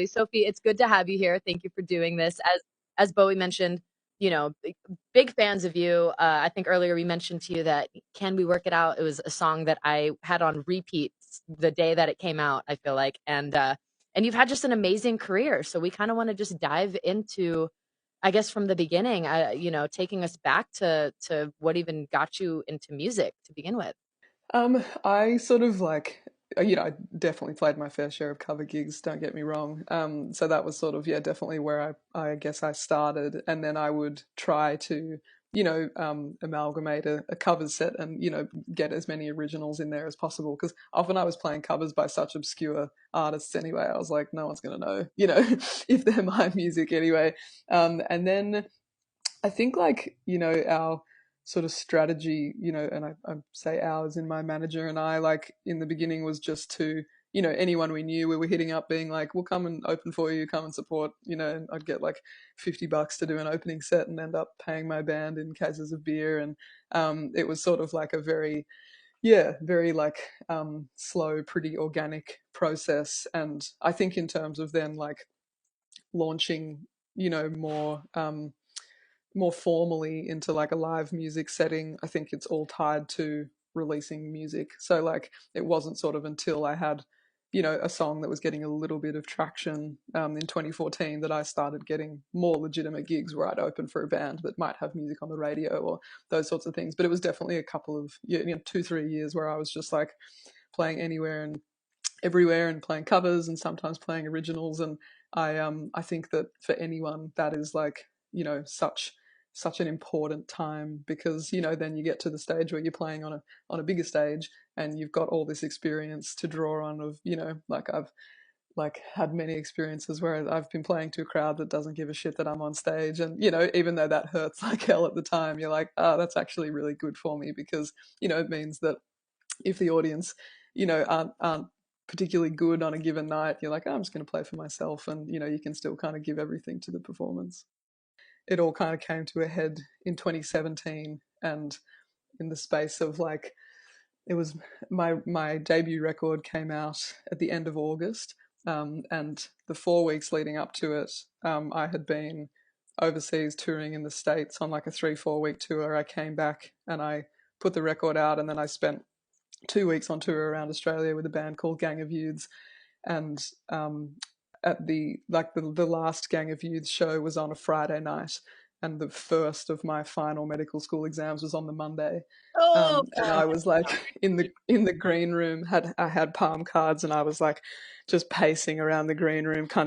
Sophie, it's good to have you here. Thank you for doing this. As Bowie mentioned, big fans of you. I think earlier we mentioned to you that "Can We Work It Out?" It was a song that I had on repeat the day that it came out. I feel like, and you've had just an amazing career. So we kind of want to just dive into, I guess, from the beginning. Taking us back to what even got you into music to begin with. I sort of like, I definitely played my fair share of cover gigs, don't get me wrong. So that was sort of, yeah, definitely where I guess I started. And then I would try to, amalgamate a cover set and, get as many originals in there as possible. Because often I was playing covers by such obscure artists anyway. I was like, no one's going to know, if they're my music anyway. And then I think like, our sort of strategy, and I say ours in my manager and I, like in the beginning was just to, anyone we knew we were hitting up being like, we'll come and open for you, come and support, and I'd get like $50 to do an opening set and end up paying my band in cases of beer. And it was sort of like a very, yeah, very like slow, pretty organic process. And I think in terms of then like launching, more formally into like a live music setting, I think it's all tied to releasing music. So like it wasn't sort of until I had, a song that was getting a little bit of traction in 2014 that I started getting more legitimate gigs where I'd open for a band that might have music on the radio or those sorts of things. But it was definitely a couple of 2-3 years where I was just like playing anywhere and everywhere and playing covers and sometimes playing originals. And I think that for anyone that is like, such an important time because then you get to the stage where you're playing on a bigger stage and you've got all this experience to draw on of, like I've like had many experiences where I've been playing to a crowd that doesn't give a shit that I'm on stage. And even though that hurts like hell at the time, you're like, oh, that's actually really good for me because it means that if the audience, aren't particularly good on a given night, you're like, oh, I'm just going to play for myself, and you can still kind of give everything to the performance. It all kind of came to a head in 2017, and in the space of like, it was my debut record came out at the end of August, and the 4 weeks leading up to it, I had been overseas touring in the States on like a 3-4 week tour. I came back and I put the record out, and then I spent 2 weeks on tour around Australia with a band called Gang of Youths, and at the last Gang of Youths show was on a Friday night, and the first of my final medical school exams was on the Monday. Oh, And I was like in the green room, I had palm cards, and I was like just pacing around the green room, kind